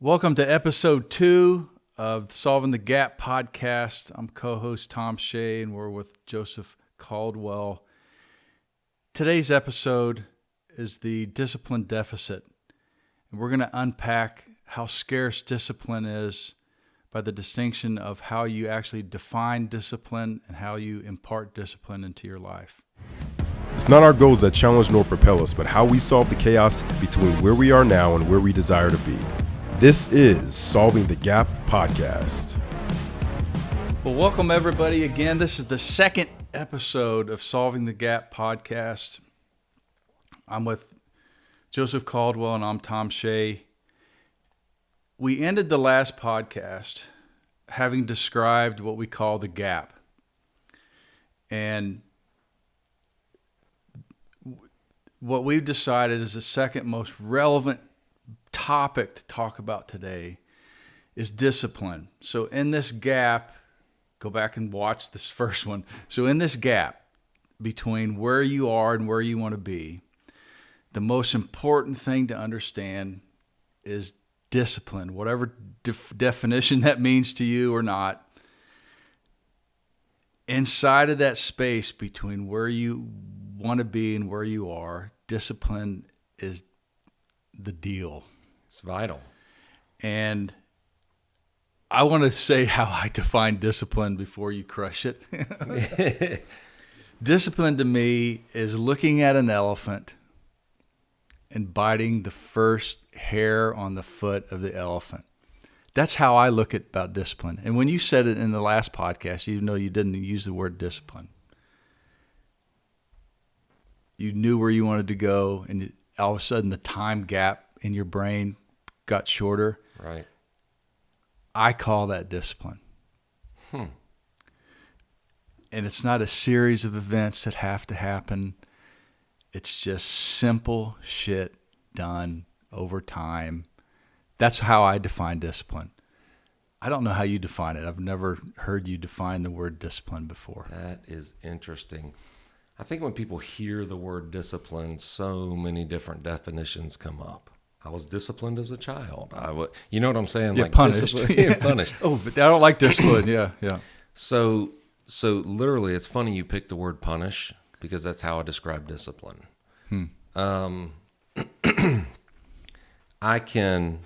Welcome to episode 2 of Solving the Gap podcast. I'm co-host Tom Shea, and we're with Joseph Caldwell. Today's episode is the discipline deficit, and we're going to unpack how scarce discipline is by the distinction of how you actually define discipline and how you impart discipline into your life. It's not our goals that challenge nor propel us, but how we solve the chaos between where we are now and where we desire to be. This is Solving the Gap podcast. Well, welcome everybody again. This is the second episode of Solving the Gap podcast. I'm with Joseph Caldwell and I'm Tom Shea. We ended the last podcast having described what we call the gap. And what we've decided is the second most relevant topic to talk about today is discipline. So in this gap, go back and watch this first one. So in this gap between where you are and where you want to be, the most important thing to understand is discipline, whatever definition that means to you or not. Inside of that space between where you want to be and where you are, discipline is the deal. It's vital. And I want to say how I define discipline before you crush it. Discipline to me is looking at an elephant and biting the first hair on the foot of the elephant. That's how I look at about discipline. And when you said it in the last podcast, even though you didn't use the word discipline, you knew where you wanted to go, and all of a sudden the time gap in your brain got shorter. Right. I call that discipline. And it's not a series of events that have to happen. It's just simple shit done over time. That's how I define discipline. I don't know how you define it. I've never heard you define the word discipline before. That is interesting. I think when people hear the word discipline, so many different definitions come up. I was disciplined as a child. You know what I'm saying? Yeah, like punished. Yeah, punished. Oh, but I don't like discipline. Yeah. So literally, it's funny you picked the word punish because that's how I describe discipline. I can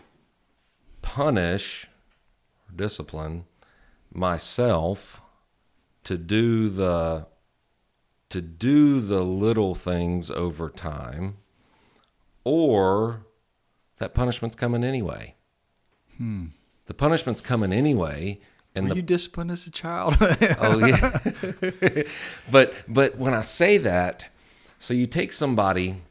punish, discipline myself to do the little things over time, or that punishment's coming anyway. The punishment's coming anyway. And Were you disciplined as a child? Oh yeah. But when I say that, so you take somebody,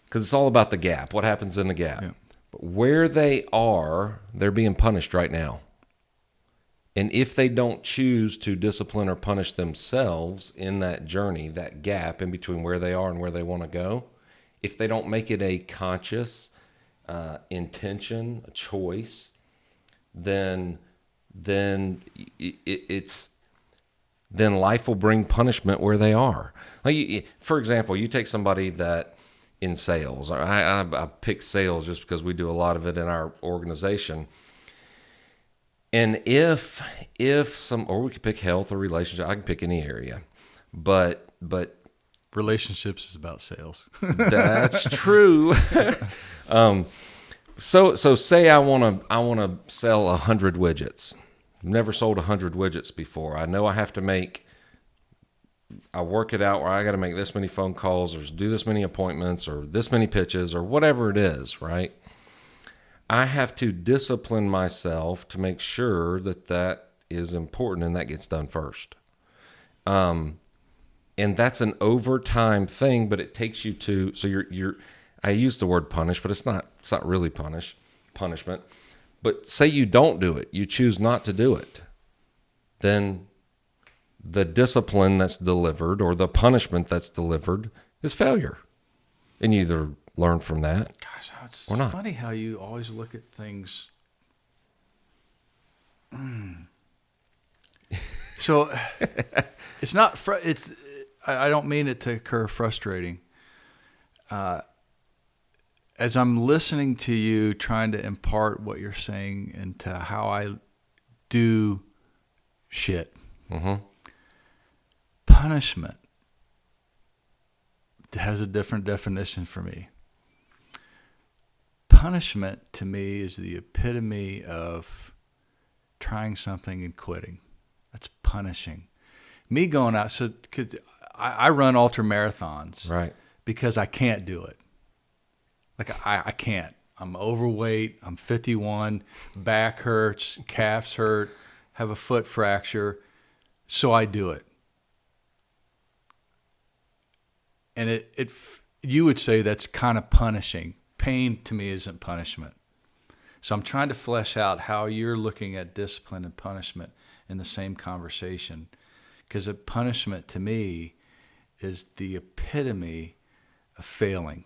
because it's all about the gap. What happens in the gap? Yeah. But where they are, they're being punished right now. And if they don't choose to discipline or punish themselves in that journey, that gap in between where they are and where they want to go, if they don't make it a conscious intention, a choice, then life will bring punishment where they are. Like for example, you take somebody that in sales, or I pick sales just because we do a lot of it in our organization. And if some, or we could pick health or relationship, I can pick any area, but Relationships is about sales. that's true. So say I want to sell 100 widgets. I've never sold 100 widgets before. I know I work it out where I got to make this many phone calls or do this many appointments or this many pitches or whatever it is, right? I have to discipline myself to make sure that is important and that gets done first. And that's an overtime thing, but it takes you to, so I use the word punish, but it's not really punishment. But say you don't do it, you choose not to do it, then the discipline that's delivered or the punishment that's delivered is failure. And you either learn from that. Gosh, it's or not. funny how you always look at things. So it's not. I don't mean it to occur frustrating. as I'm listening to you, trying to impart what you're saying into how I do shit, punishment has a different definition for me. Punishment to me is the epitome of trying something and quitting. That's punishing. Me going out, so I run ultra marathons, Right. because I can't do it. Like I can't. I'm overweight. I'm 51. Back hurts. Calves hurt. Have a foot fracture. So I do it. And you would say that's kind of punishing. Pain to me isn't punishment. So I'm trying to flesh out how you're looking at discipline and punishment in the same conversation. Because a punishment to me is the epitome of failing.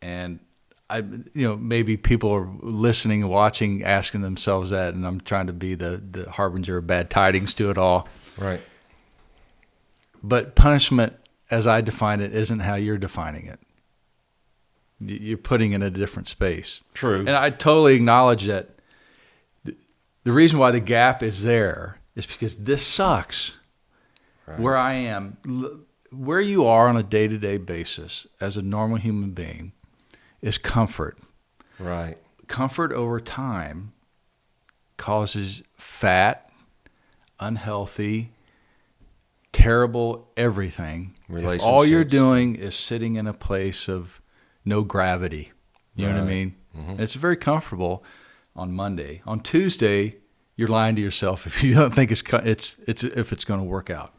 And maybe people are listening and watching, asking themselves that, and I'm trying to be the harbinger of bad tidings to it all. Right. But punishment, as I define it, isn't how you're defining it. You're putting it in a different space. True. And I totally acknowledge that the reason why the gap is there is because this sucks. Right. Where I am, where you are on a day-to-day basis as a normal human being is comfort. Right. Comfort over time causes fat, unhealthy, terrible everything. If all you're doing is sitting in a place of no gravity. You know what I mean? And it's very comfortable on Monday. On Tuesday, you're lying to yourself if you don't think it's going to work out.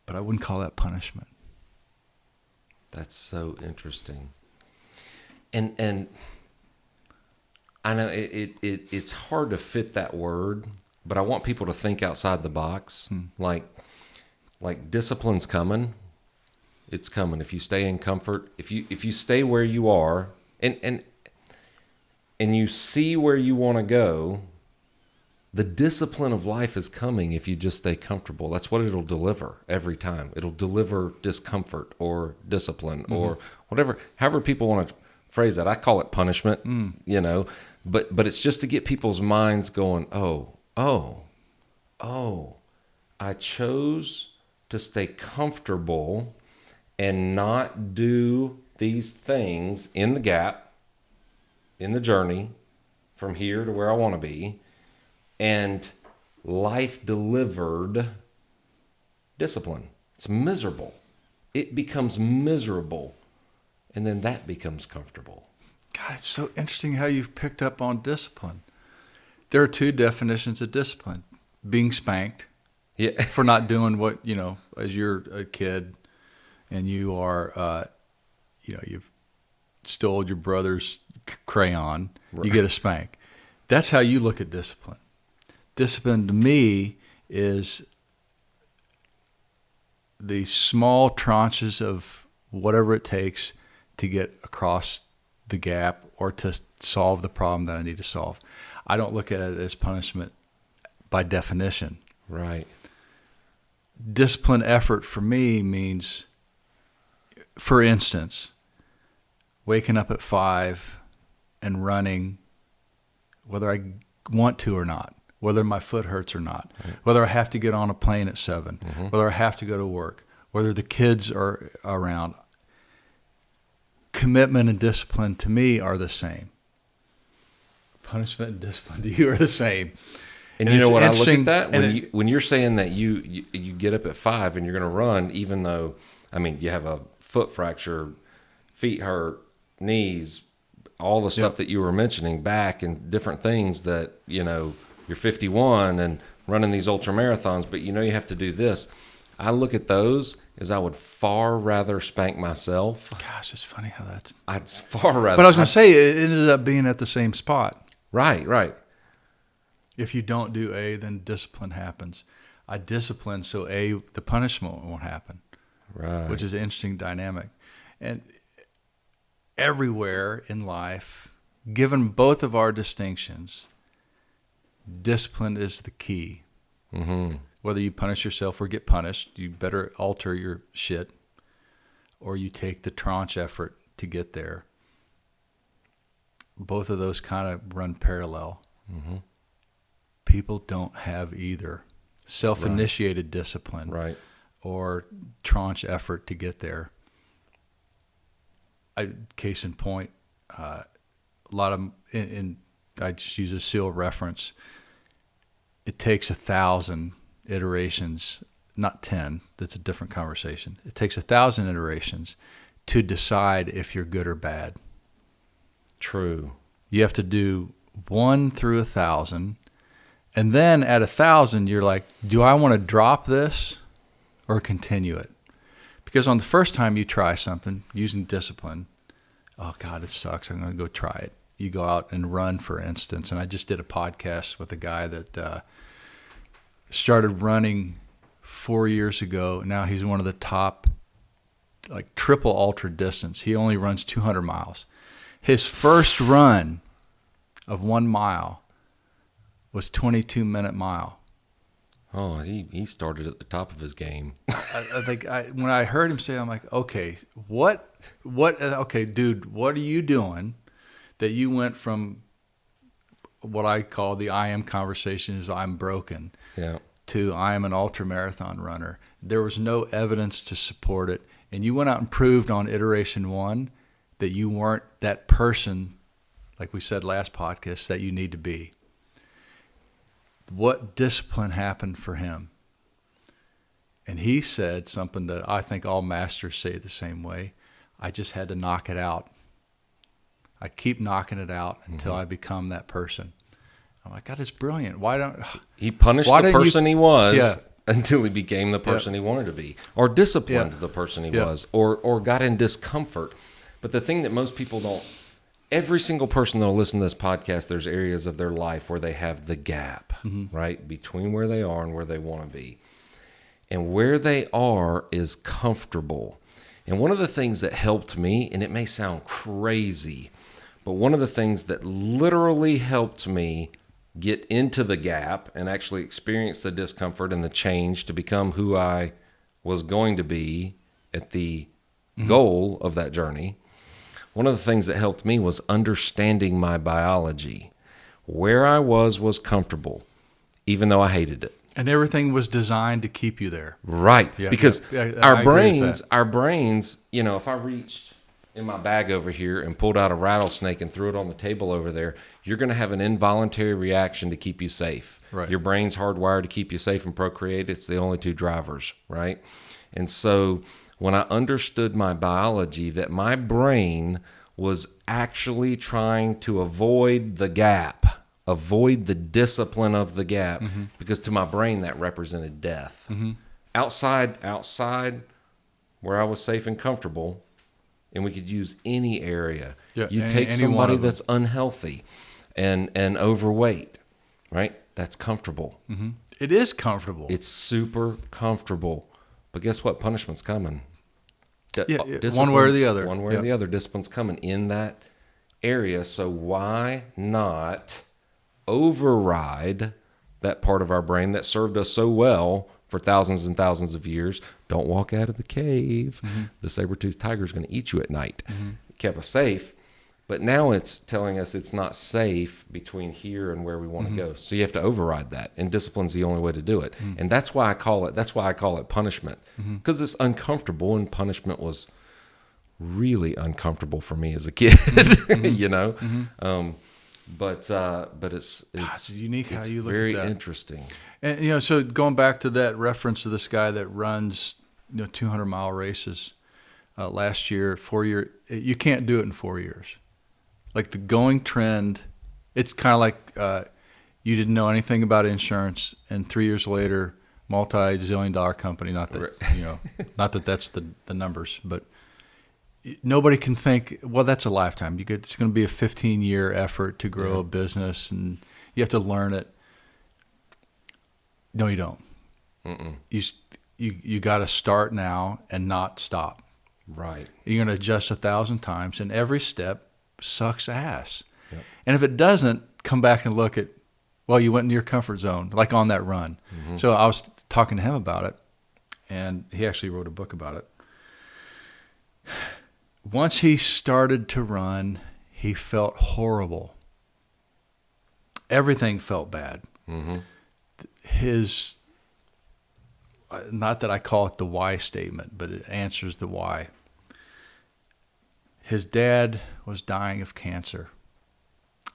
But I wouldn't call that punishment. That's so interesting. And I know it's hard to fit that word, but I want people to think outside the box. Like discipline's coming. It's coming. If you stay in comfort, if you stay where you are and you see where you want to go, the discipline of life is coming if you just stay comfortable. That's what it'll deliver every time. It'll deliver discomfort or discipline or whatever, however people want to phrase that. I call it punishment, but it's just to get people's minds going, oh, I chose to stay comfortable and not do these things in the gap, in the journey from here to where I want to be. And life delivered discipline. It's miserable. It becomes miserable. And then that becomes comfortable. God, it's so interesting how you've picked up on discipline. There are two definitions of discipline. Being spanked for not doing what, as you're a kid and you are, you've stole your brother's crayon, you get a spank. That's how you look at discipline. Discipline to me is the small tranches of whatever it takes to get across the gap or to solve the problem that I need to solve. I don't look at it as punishment by definition. Right. Discipline effort for me means, for instance, waking up at 5 and running, whether I want to or not. Whether my foot hurts or not, whether I have to get on a plane at 7, whether I have to go to work, whether the kids are around. Commitment and discipline to me are the same. Punishment and discipline to you are the same. And you know what, I look at that, when you're saying that you get up at 5 and you're going to run, even though, you have a foot fracture, feet hurt, knees, all the stuff that you were mentioning, back and different things that, you're 51 and running these ultra marathons, but you have to do this. I look at those as I would far rather spank myself. Gosh, it's funny how that's... I'd far rather... But I was going to say, it ended up being at the same spot. Right. If you don't do A, then discipline happens. I discipline so A, the punishment won't happen. Right. Which is an interesting dynamic. And everywhere in life, given both of our distinctions, discipline is the key. Whether you punish yourself or get punished, you better alter your shit, or you take the tranche effort to get there. Both of those kind of run parallel. Mm-hmm. People don't have either self-initiated discipline Right. or tranche effort to get there. Case in point, a lot of, I just use a SEAL reference. It takes 1,000 iterations, not 10. That's a different conversation. It takes 1,000 iterations to decide if you're good or bad. True. You have to do 1 through 1,000, and then at 1,000, you're like, do I want to drop this or continue it? Because on the first time you try something using discipline, oh God, it sucks. I'm going to go try it. You go out and run, for instance. And I just did a podcast with a guy that started running 4 years ago. Now he's one of the top, like triple ultra distance. He only runs 200 miles. His first run of 1 mile was 22-minute mile. Oh, he started at the top of his game. I think when I heard him say, I'm like, okay, okay, dude, what are you doing that you went from what I call the I am conversation is I'm broken to I am an ultra marathon runner. There was no evidence to support it. And you went out and proved on iteration 1 that you weren't that person, like we said last podcast, that you need to be. What discipline happened for him? And he said something that I think all masters say it the same way. I just had to knock it out. I keep knocking it out until I become that person. I'm like, God, it's brilliant. Why don't he punished the person he was until he became the person he wanted to be, or disciplined the person he was, or got in discomfort. But the thing that most people don't, every single person that'll listen to this podcast, there's areas of their life where they have the gap, right, between where they are and where they want to be. And where they are is comfortable. And one of the things that helped me, and it may sound crazy, but one of the things that literally helped me get into the gap and actually experience the discomfort and the change to become who I was going to be at the goal of that journey, one of the things that helped me was understanding my biology. Where I was comfortable, even though I hated it. And everything was designed to keep you there. Right. Yeah, because I our brains, you know, if I reached in my bag over here and pulled out a rattlesnake and threw it on the table over there, you're going to have an involuntary reaction to keep you safe. Right. Your brain's hardwired to keep you safe and procreate. It's the only two drivers, right? And so when I understood my biology, that my brain was actually trying to avoid the gap, avoid the discipline of the gap, because to my brain that represented death. Outside where I was safe and comfortable, and we could use any area. You take somebody that's unhealthy and overweight, right? That's comfortable. It is comfortable. It's super comfortable. But guess what? Punishment's coming. One way or the other. One way or the other. Discipline's coming in that area. So why not override that part of our brain that served us so well for thousands and thousands of years? Don't walk out of the cave. The saber-toothed tiger is going to eat you at night. It kept us safe. But now it's telling us it's not safe between here and where we want to go. So you have to override that. And discipline's the only way to do it. And that's why I call it punishment. Because it's uncomfortable, and punishment was really uncomfortable for me as a kid, you know? But it's unique how you look very at that. interesting. And, you know, so going back to that reference to this guy that runs, 200-mile races last year, 4 year, you can't do it in 4 years. Like the going trend, it's kind of like you didn't know anything about insurance, and 3 years later, multi-zillion-dollar company. Not that not that that's the numbers, but nobody can think, well, that's a lifetime. It's going to be a 15-year effort to grow a business, and you have to learn it. No, you don't. You got to start now and not stop. Right. You're going to adjust 1,000 times, and every step sucks ass. Yep. And if it doesn't, come back and look at, well, you went into your comfort zone, like on that run. So I was talking to him about it, and he actually wrote a book about it. once he started to run, he felt horrible. Everything felt bad. Mm-hmm. His, not that I call it the why statement, but it answers the why. His dad was dying of cancer,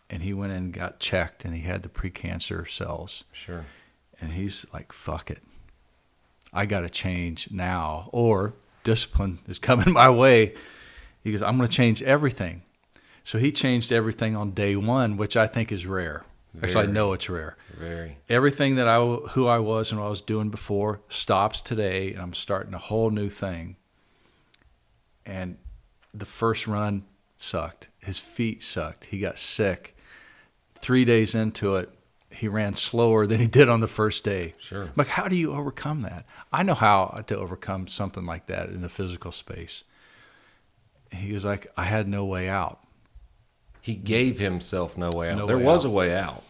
and he went in and got checked, and he had the precancer cells. Sure. And he's like, fuck it. I got to change now, or discipline is coming my way. He goes, I'm going to change everything. So he changed everything on day one, which I think is rare. Actually, I know it's rare. Very. Everything that who I was and what I was doing before stops today, and I'm starting a whole new thing. And the first run sucked. His feet sucked. He got sick. 3 days into it, he ran slower than he did on the first day. Sure. I'm like, how do you overcome that? I know how to overcome something like that in the physical space. He was like, I had no way out. He gave himself no way out. No There way was out. a way out.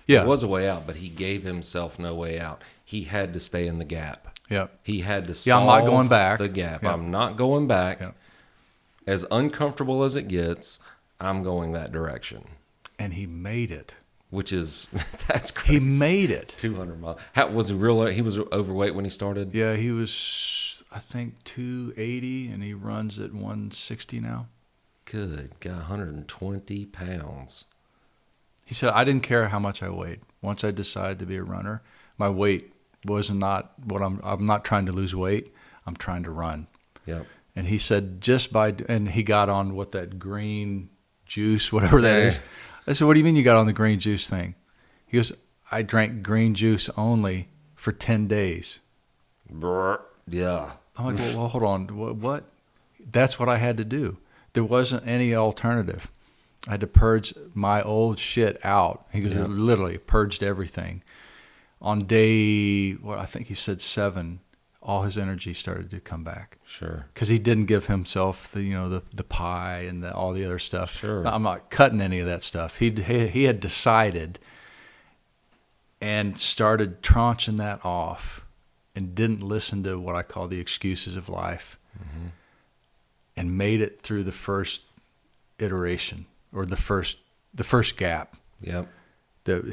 Yeah. There was a way out, but he gave himself no way out. He had to stay in the gap. Yep. He had to Yeah, I'm solve not going back. the gap. Yep. I'm not going back. Yep. As uncomfortable as it gets, I'm going that direction. And he made it. Which is, that's crazy. He made it. 200 miles. How, was he was overweight when he started? Yeah, he was, I think, 280, and he runs at 160 now. Good God, 120 pounds. He said, I didn't care how much I weighed. Once I decided to be a runner, my weight was not what I'm not trying to lose weight. I'm trying to run. Yep. And he said, and he got on what that green juice, whatever that is. I said, what do you mean you got on the green juice thing? He goes, I drank green juice only for 10 days. Yeah. I'm like, well, hold on. What? That's what I had to do. There wasn't any alternative. I had to purge my old shit out. He goes, Yeah. literally purged everything. On day, I think he said 7, all his energy started to come back. Sure. Because he didn't give himself the pie and all the other stuff. Sure. Now, I'm not cutting any of that stuff. He had decided and started tranching that off and didn't listen to what I call the excuses of life, Mm-hmm. and made it through the first iteration or the first gap. Yep.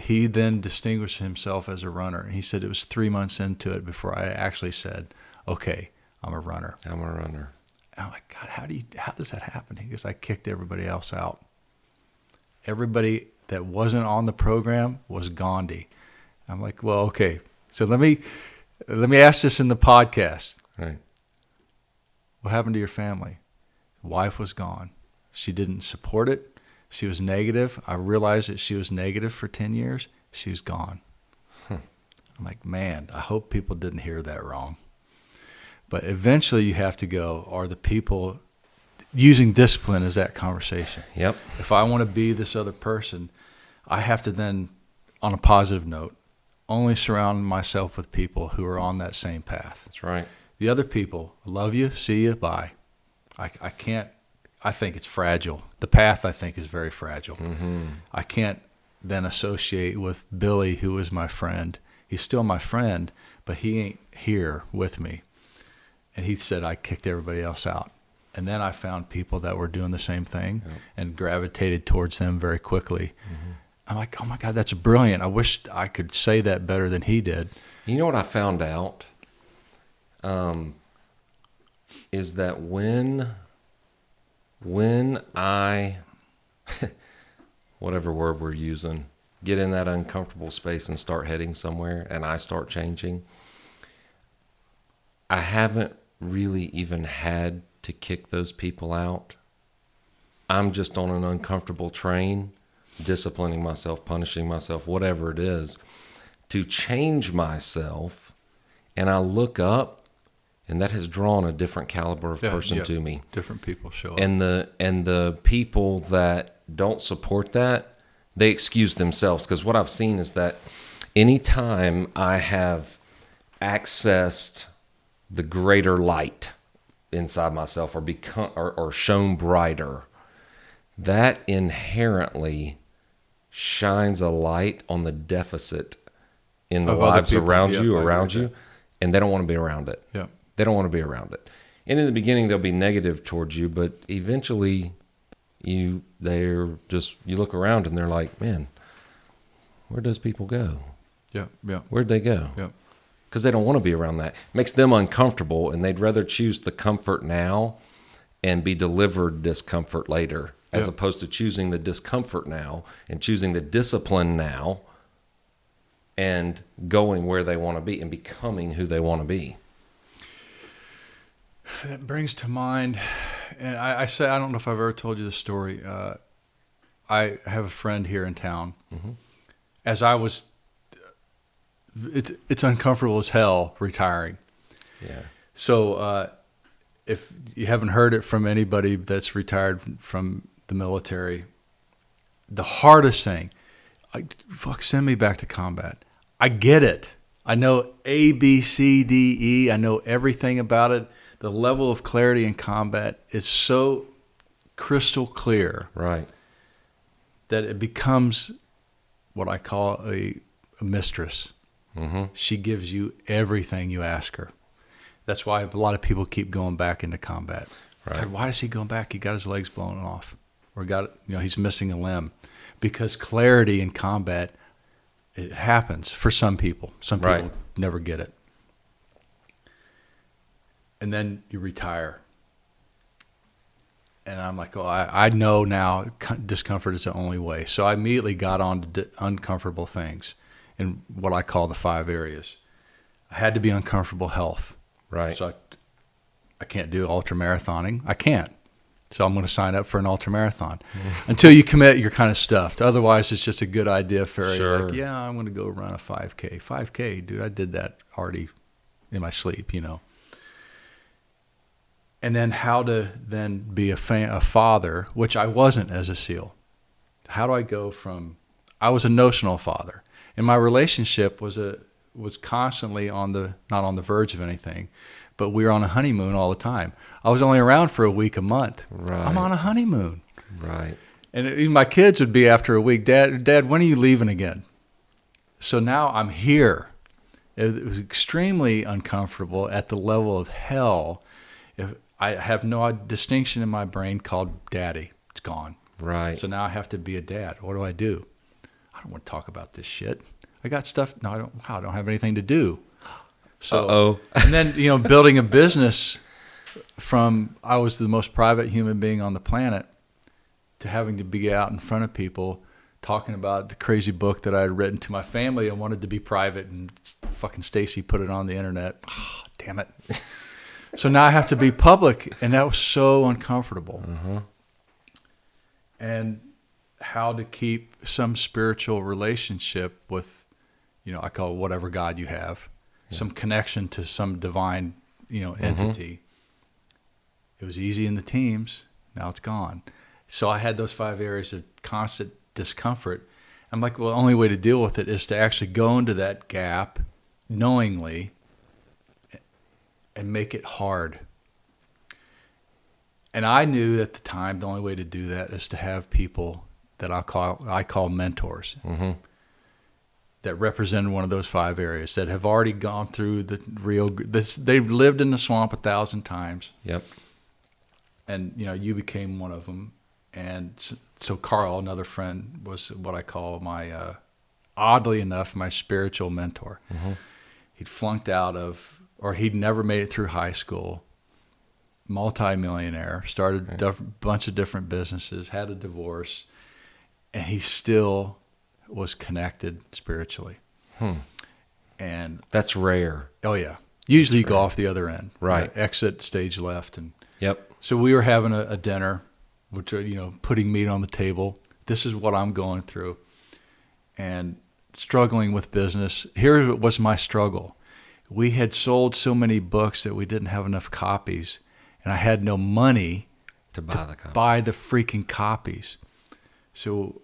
He then distinguished himself as a runner. And he said it was 3 months into it before I actually said, okay, I'm a runner. I'm a runner. And I'm like, God, how does that happen? He goes, I kicked everybody else out. Everybody that wasn't on the program was Gandhi. I'm like, well, okay. So let me ask this in the podcast. Right. What happened to your family? Wife was gone. She didn't support it. She was negative. I realized that she was negative for 10 years. She was gone. I'm like, man, I hope people didn't hear that wrong. But eventually you have to go, are the people using discipline as that conversation? Yep. If I want to be this other person, I have to then, on a positive note, only surround myself with people who are on that same path. That's right. The other people, love you, see you, bye. I can't, I think it's fragile. The path, I think, is very fragile. Mm-hmm. I can't then associate with Billy, who is my friend. He's still my friend, but he ain't here with me. And he said, I kicked everybody else out. And then I found people that were doing the same thing and gravitated towards them very quickly. Mm-hmm. I'm like, oh my God, that's brilliant. I wish I could say that better than he did. You know what I found out? Is that when I, whatever word we're using, get in that uncomfortable space and start heading somewhere and I start changing, I haven't really even had to kick those people out. I'm just on an uncomfortable train, disciplining myself, punishing myself, whatever it is, to change myself. And I look up, and that has drawn a different caliber of person to me. Different people show up. And the people that don't support that, they excuse themselves. Because what I've seen is that anytime I have accessed the greater light inside myself or become or shown brighter, that inherently shines a light on the deficit in the Of other lives people. around Yep, you, I agree with and they don't want to be around it. Yeah. They don't want to be around it. And in the beginning, they'll be negative towards you, but eventually you look around and they're like, man, where does people go? Yeah, yeah, Where'd they go? yeah. Because they don't want to be around that. It makes them uncomfortable, and they'd rather choose the comfort now and be delivered discomfort later, as opposed to choosing the discomfort now and choosing the discipline now and going where they want to be and becoming who they want to be. That brings to mind, and I don't know if I've ever told you this story. I have a friend here in town. Mm-hmm. As I was, it's uncomfortable as hell retiring. Yeah. So if you haven't heard it from anybody that's retired from the military, the hardest thing, send me back to combat. I get it. I know A, B, C, D, E. I know everything about it. The level of clarity in combat is so crystal clear, Right. that it becomes what I call a mistress. Mm-hmm. She gives you everything you ask her. That's why a lot of people keep going back into combat. Right. God, why is he going back? He got his legs blown off, or he's missing a limb, because clarity in combat, it happens for some people. Some people Right. never get it. And then you retire. And I'm like, oh, I know now discomfort is the only way. So I immediately got on to uncomfortable things in what I call the 5 areas. I had to be uncomfortable health. Right. So I can't do ultra marathoning. I can't. So I'm going to sign up for an ultra marathon. Until you commit, you're kind of stuffed. Otherwise, it's just a good idea for Sure. like, yeah, I'm going to go run a 5K. 5K, dude, I did that already in my sleep, And then how to then be a father, which I wasn't as a SEAL. How do I go from, I was a notional father, and my relationship was constantly not on the verge of anything, but we were on a honeymoon all the time. I was only around for a week, a month. Right. I'm on a honeymoon. Right. And even my kids would be after a week, Dad, when are you leaving again? So now I'm here. It was extremely uncomfortable at the level of hell. If I have no distinction in my brain called daddy. It's gone. Right. So now I have to be a dad. What do? I don't want to talk about this shit. I got stuff. No, I don't have anything to do. So, and then, building a business from, I was the most private human being on the planet, to having to be out in front of people talking about the crazy book that I had written to my family and wanted to be private, and fucking Stacy put it on the internet. Oh, damn it. So now I have to be public, and that was so uncomfortable. Mm-hmm. And how to keep some spiritual relationship with, I call it whatever God you have, some connection to some divine, entity. It was easy in the teams. Now it's gone. So I had those 5 areas of constant discomfort. I'm like, well, the only way to deal with it is to actually go into that gap knowingly and make it hard. And I knew at the time the only way to do that is to have people that I call mentors, Mm-hmm. that represent one of those 5 areas, that have already gone through they've lived in the swamp 1,000 times. Yep. And you became one of them. And so Carl, another friend, was what I call my, oddly enough, my spiritual mentor. Mm-hmm. He'd flunked out of, or he'd never made it through high school, multi-millionaire, started a bunch of different businesses, had a divorce, and he still was connected spiritually. And That's rare. oh yeah, usually you go off the other end, Right. Exit stage left. And Yep. so we were having a dinner, which putting meat on the table. This is what I'm going through, and struggling with business. Here was my struggle. We had sold so many books that we didn't have enough copies, and I had no money To buy the copy. buy the freaking copies. So,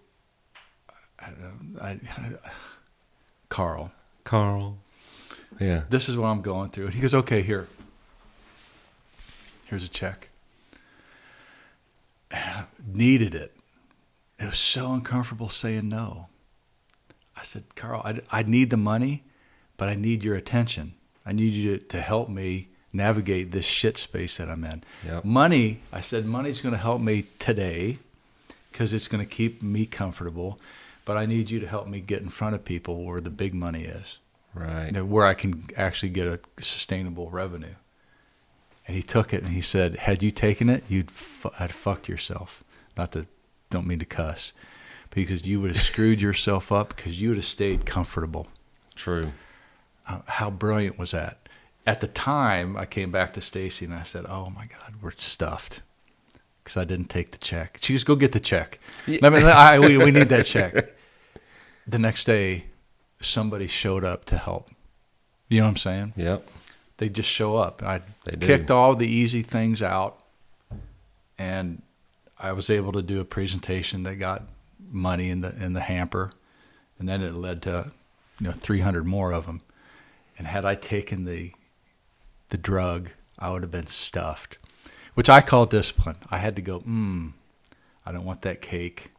Carl, Yeah. this is what I'm going through. And he goes, okay, here's a check. Needed it. It was so uncomfortable saying no. I said, Carl, I need the money, but I need your attention. I need you to help me navigate this shit space that I'm in. Yep. Money, I said, money's going to help me today because it's going to keep me comfortable. But I need you to help me get in front of people where the big money is. Right. Where I can actually get a sustainable revenue. And he took it and he said, had you taken it, had fucked yourself. Don't mean to cuss. Because you would have screwed yourself up because you would have stayed comfortable. True. How brilliant was that? At the time, I came back to Stacy and I said, oh my God, we're stuffed. Because I didn't take the check. She goes, go get the check. Yeah. We need that check. The next day, somebody showed up to help. You know what I'm saying? Yep. They just show up. I They do. kicked all the easy things out, and I was able to do a presentation that got money in the hamper, and then it led to 300 more of them. And had I taken the drug, I would have been stuffed, which I call discipline. I had to go, I don't want that cake.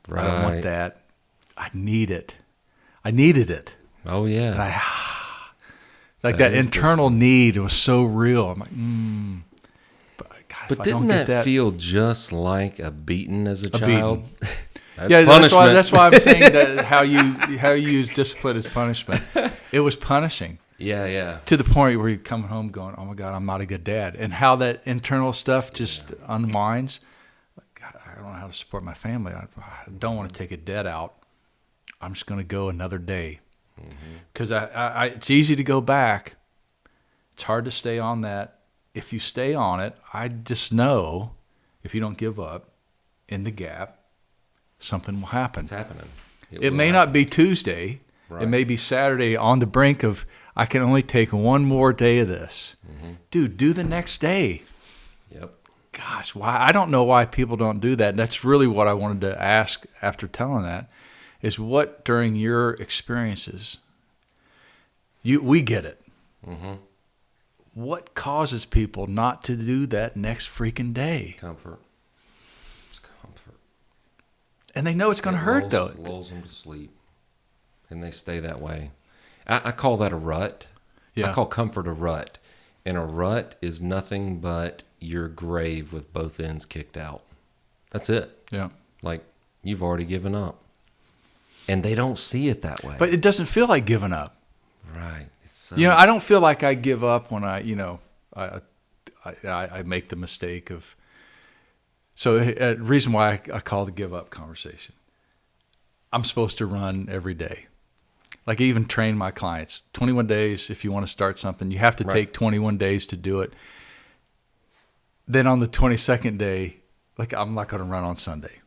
Right. I don't want that. I need it. I needed it. Oh, yeah. And that internal need was so real. I'm like, But, God, But if I didn't don't get that feel just like a beating as a child? That's yeah, punishment. that's why I'm saying that how you use discipline as punishment. It was punishing. Yeah. To the point where you're coming home going, oh my God, I'm not a good dad. And how that internal stuff just unwinds. God, I don't know how to support my family. I don't want to take a debt out. I'm just going to go another day. Because it's easy to go back. It's hard to stay on that. If you stay on it, I just know if you don't give up in the gap, something will happen. It's happening. It may not be Tuesday. Right. It may be Saturday on the brink of, I can only take one more day of this. Dude, do the next day. Yep. Gosh, why? I don't know why people don't do that. And that's really what I wanted to ask after telling that, is what during your experiences, we get it. What causes people not to do that next freaking day? Comfort. It's comfort. And they know it's going to hurt, though. It lulls them to sleep. And they stay that way. I call that a rut. Yeah. I call comfort a rut. And a rut is nothing but your grave with both ends kicked out. That's it. Yeah. Like, you've already given up. And they don't see it that way. But it doesn't feel like giving up. Right. It's so, I don't feel like I give up when I make the mistake of. So a reason why I call the give up conversation. I'm supposed to run every day. Like I even train my clients. 21 days, if you want to start something, you have to take 21 days to do it. Then on the 22nd day, like I'm not going to run on Sunday.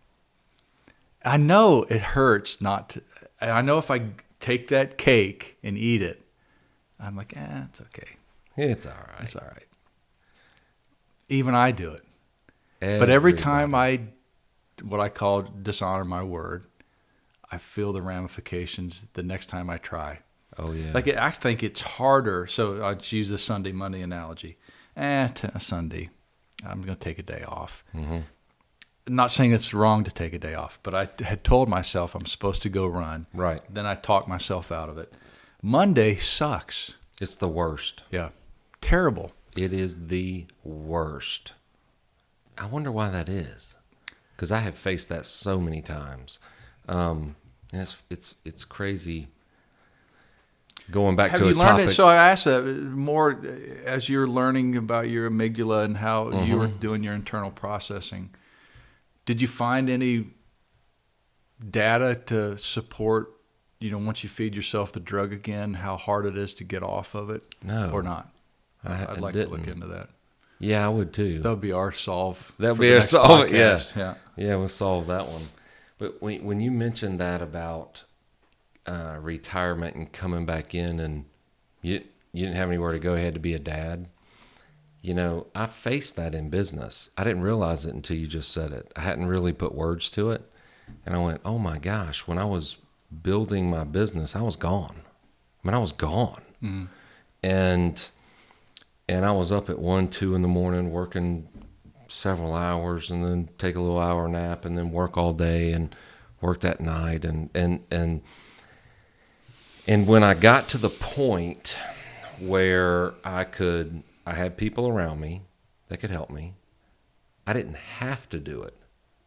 I know it hurts not to. I know if I take that cake and eat it, I'm like, it's okay. It's all right. It's all right. Even I do it. But every time what I call dishonor my word, I feel the ramifications the next time I try. Oh, yeah. Like I think it's harder. So I'll use the Sunday, Monday analogy. Sunday, I'm going to take a day off. Not saying it's wrong to take a day off, but I had told myself I'm supposed to go run. Right. Then I talked myself out of it. Monday sucks. It's the worst. Yeah. Terrible. It is the worst. I wonder why that is. Because I have faced that so many times. And it's crazy. Going back to a topic. Have you learned it? So I asked that more as you're learning about your amygdala and how you were doing your internal processing. Did you find any data to support, once you feed yourself the drug again, how hard it is to get off of it? No. Or not? I'd like to look into that. Yeah, I would too. That would be our solve. That would be our solve. Yeah. Yeah, we'll solve that one. But when you mentioned that about retirement and coming back in, and you didn't have anywhere to go, you had to be a dad. I faced that in business. I didn't realize it until you just said it. I hadn't really put words to it. And I went, oh my gosh, when I was building my business, I was gone. I was gone. And I was up at 1, 2 in the morning working several hours, and then take a little hour nap, and then work all day and work that night. And when I got to the point where I could I had people around me that could help me. I didn't have to do it.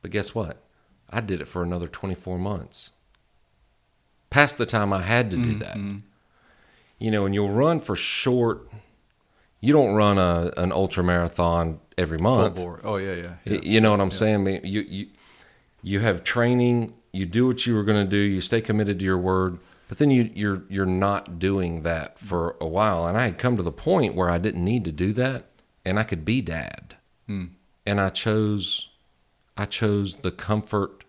But guess what? I did it for another 24 months. Past the time I had to do that. You know, and you'll run for short. You don't run an ultra marathon every month. Full bore. Oh, yeah. You know what I'm saying? I mean, you have training. You do what you were going to do. You stay committed to your word. But then you're not doing that for a while. And I had come to the point where I didn't need to do that, and I could be dad. And I chose the comfort.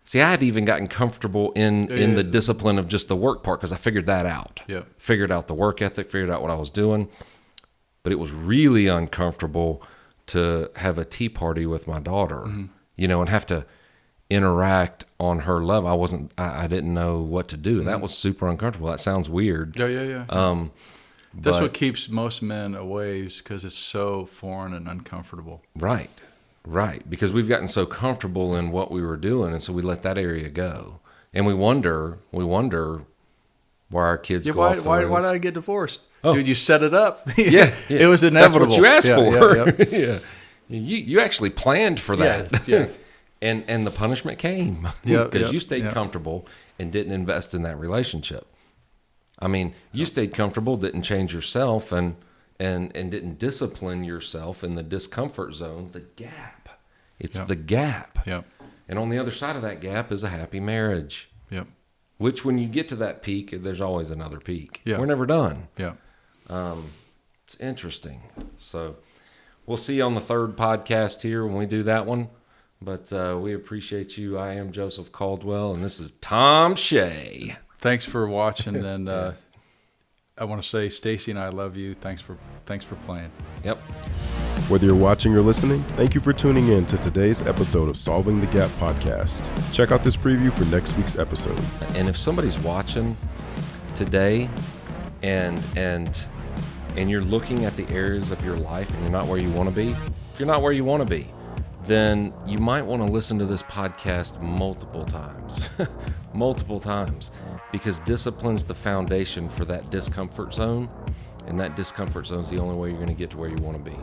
See, I had even gotten comfortable in the discipline of just the work part because I figured that out. Figured out the work ethic, figured out what I was doing. But it was really uncomfortable to have a tea party with my daughter, you know, and have to interact on her level. I didn't know what to do. That was super uncomfortable. That sounds weird. Yeah. That's what keeps most men away, because it's so foreign and uncomfortable. Right. Because we've gotten so comfortable in what we were doing, and so we let that area go. And we wonder why our kids go off the rails. Why did I get divorced? Dude, you set it up. Yeah. It was inevitable. That's what you asked for. Yeah. You actually planned for that. Yeah. And the punishment came because you stayed comfortable and didn't invest in that relationship. I mean, you stayed comfortable, didn't change yourself, and didn't discipline yourself in the discomfort zone, the gap. It's the gap. Yep. And on the other side of that gap is a happy marriage. Yep. Which, when you get to that peak, there's always another peak. Yeah. We're never done. Yeah. It's interesting. So we'll see you on the third podcast here when we do that one. But we appreciate you. I am Joseph Caldwell, and this is Tom Shea. Thanks for watching, and I want to say, Stacy and I love you. Thanks for playing. Yep. Whether you're watching or listening, thank you for tuning in to today's episode of Solving the Gap podcast. Check out this preview for next week's episode. And if somebody's watching today and you're looking at the areas of your life and you're not where you want to be, if you're not where you want to be, then you might want to listen to this podcast multiple times, because discipline's the foundation for that discomfort zone, and that discomfort zone is the only way you're going to get to where you want to be.